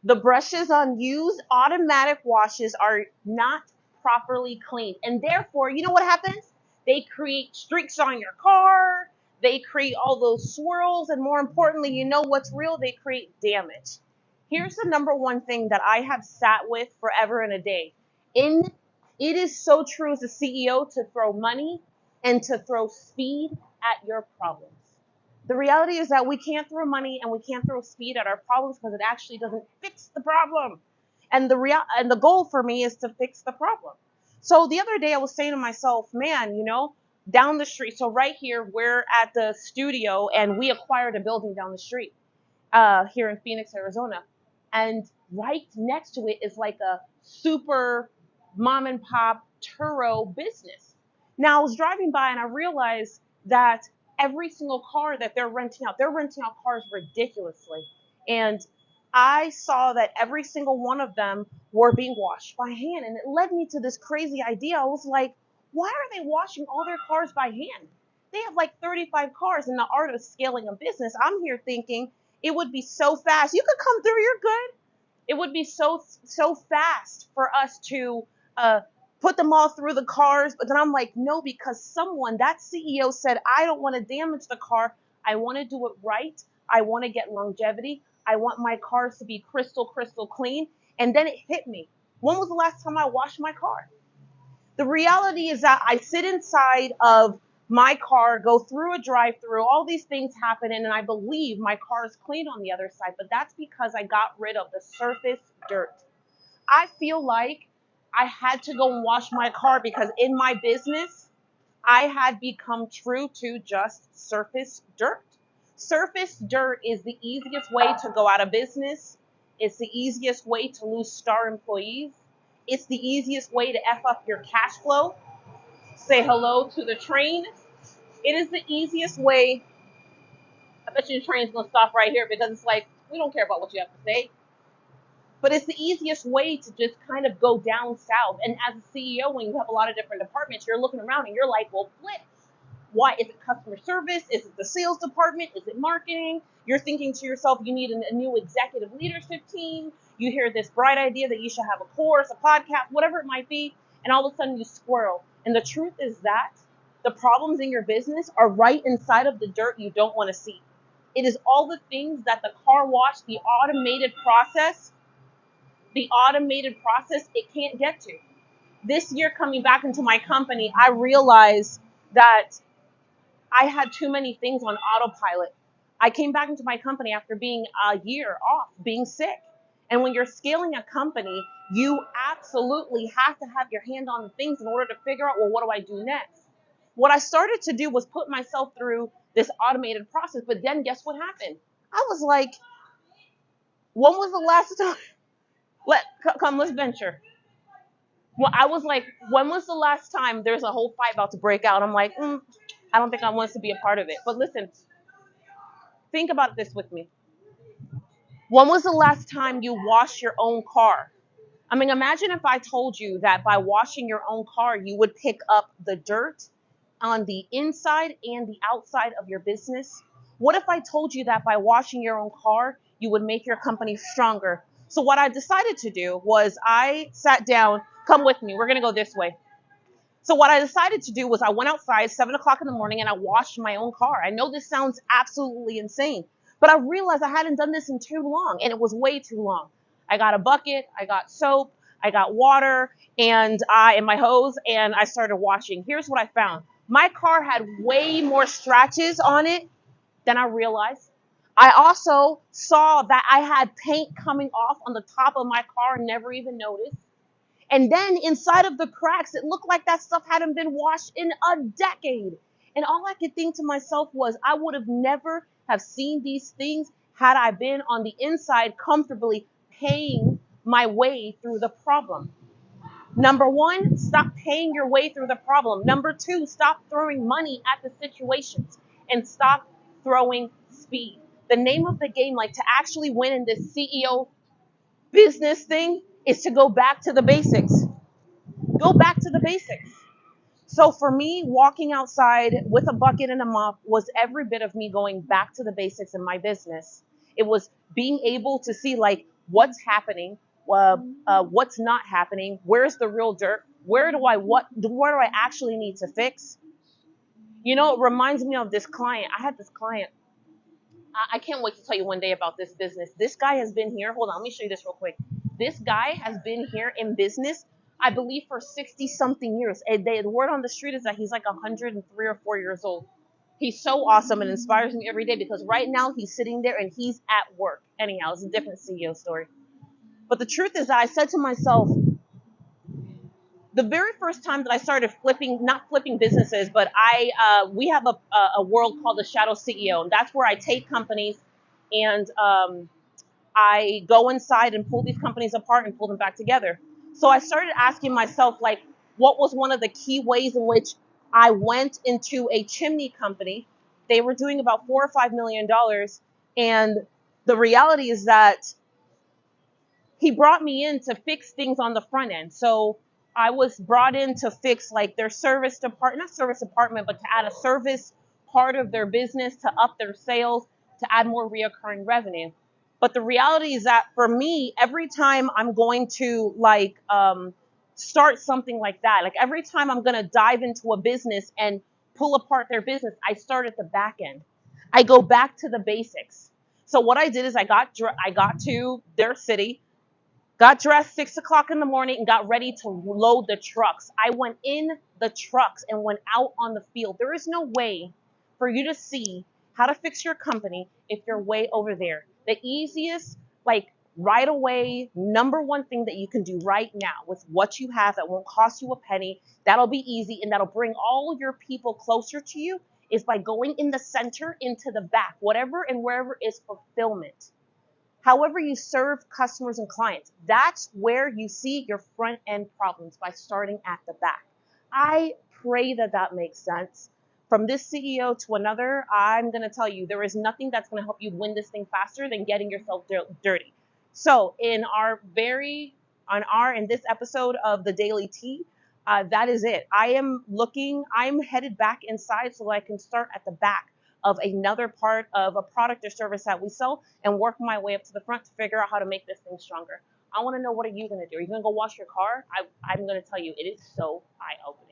The brushes on used automatic washes are not properly cleaned. And therefore, you know what happens? They create streaks on your car. They create all those swirls. And more importantly, you know what's real? They create damage. Here's the number one thing that I have sat with forever and a day. In It is so true as a CEO to throw money and to throw speed at your problems. The reality is that we can't throw money and we can't throw speed at our problems because it actually doesn't fix the problem. And the goal for me is to fix the problem. So the other day I was saying to myself, man, down the street. So right here we're at the studio and we acquired a building down the street here in Phoenix, Arizona, and right next to it is like a super mom and pop Turo business. Now I was driving by and I realized that every single car that they're renting out cars ridiculously. And I saw that every single one of them were being washed by hand. And it led me to this crazy idea. I was like, why are they washing all their cars by hand? They have like 35 cars in the art of scaling a business. I'm here thinking it would be so fast. You could come through, you're good. It would be so fast for us to uh, put them all through the cars. But then I'm like, no, because that CEO said, I don't want to damage the car. I want to do it right. I want to get longevity. I want my cars to be crystal clean. And then it hit me. When was the last time I washed my car? The reality is that I sit inside of my car, go through a drive-through, all these things happen, and I believe my car is clean on the other side, but that's because I got rid of the surface dirt. I feel like I had to go and wash my car because in my business, I had become true to just surface dirt. Surface dirt is the easiest way to go out of business. It's the easiest way to lose star employees. It's the easiest way to F up your cash flow. Say hello to the train. It is the easiest way. I bet you the train's going to stop right here because it's like, we don't care about what you have to say. But it's the easiest way to just kind of go down south. And as a CEO, when you have a lot of different departments, you're looking around and you're like, well, flip. Why? Is it customer service? Is it the sales department? Is it marketing? You're thinking to yourself, you need a new executive leadership team. You hear this bright idea that you should have a course, a podcast, whatever it might be, and all of a sudden you squirrel. And the truth is that the problems in your business are right inside of the dirt you don't want to see. It is all the things that the car wash, the automated process, it can't get to. This year coming back into my company, I realized that I had too many things on autopilot. I came back into my company after being a year off, being sick. And when you're scaling a company, you absolutely have to have your hand on things in order to figure out, well, what do I do next? What I started to do was put myself through this automated process. But then guess what happened? I was like, when was the last time? Let's venture. Well, I was like, when was the last time there's a whole fight about to break out? I'm like, I don't think I want to be a part of it. But listen, think about this with me. When was the last time you washed your own car? I mean, imagine if I told you that by washing your own car, you would pick up the dirt on the inside and the outside of your business. What if I told you that by washing your own car, you would make your company stronger? So what I decided to do was I sat down, come with me, we're going to go this way. So what I decided to do was I went outside 7 o'clock in the morning and I washed my own car. I know this sounds absolutely insane, but I realized I hadn't done this in too long and it was way too long. I got a bucket, I got soap, I got water and my hose and I started washing. Here's what I found. My car had way more scratches on it than I realized. I also saw that I had paint coming off on the top of my car and never even noticed. And then inside of the cracks, it looked like that stuff hadn't been washed in a decade. And all I could think to myself was, I would have never have seen these things had I been on the inside comfortably paying my way through the problem. Number one, stop paying your way through the problem. Number two, stop throwing money at the situations and stop throwing speed. The name of the game, like to actually win in this CEO business thing, is to go back to the basics. Go back to the basics. So for me, walking outside with a bucket and a mop was every bit of me going back to the basics in my business. It was being able to see like, what's happening, what's not happening, where's the real dirt, where do I actually need to fix. You know, it reminds me of this client. I had this client. I can't wait to tell you one day about this business. This guy has been here. Hold on, let me show you this real quick. This guy has been here in business, I believe, for 60 something years. And the word on the street is that he's like 103 or 4 years old. He's so awesome and inspires me every day because right now he's sitting there and he's at work. Anyhow, it's a different CEO story. But the truth is that I said to myself, the very first time that I started flipping, not flipping businesses, but we have a world called the Shadow CEO, and that's where I take companies and I go inside and pull these companies apart and pull them back together. So I started asking myself, like, what was one of the key ways in which I went into a chimney company? They were doing about $4 or $5 million, and the reality is that he brought me in to fix things on the front end. So I was brought in to fix like their service department, not service department, but to add a service part of their business to up their sales, to add more reoccurring revenue. But the reality is that for me, every time I'm going to start something like that, like every time I'm going to dive into a business and pull apart their business, I start at the back end. I go back to the basics. So what I did is I got to their city, got dressed 6 o'clock in the morning and got ready to load the trucks. I went in the trucks and went out on the field. There is no way for you to see how to fix your company if you're way over there. The easiest, like right away, number one thing that you can do right now with what you have that won't cost you a penny, that'll be easy and that'll bring all your people closer to you is by going in the center into the back, whatever and wherever is fulfillment. However you serve customers and clients, that's where you see your front end problems by starting at the back. I pray that that makes sense. From this CEO to another, I'm going to tell you there is nothing that's going to help you win this thing faster than getting yourself dirty. So in this episode of the Daily Tea, that is it. I'm headed back inside so I can start at the back of another part of a product or service that we sell and work my way up to the front to figure out how to make this thing stronger. I want to know, what are you going to do? Are you going to go wash your car? I'm going to tell you, it is so eye opening.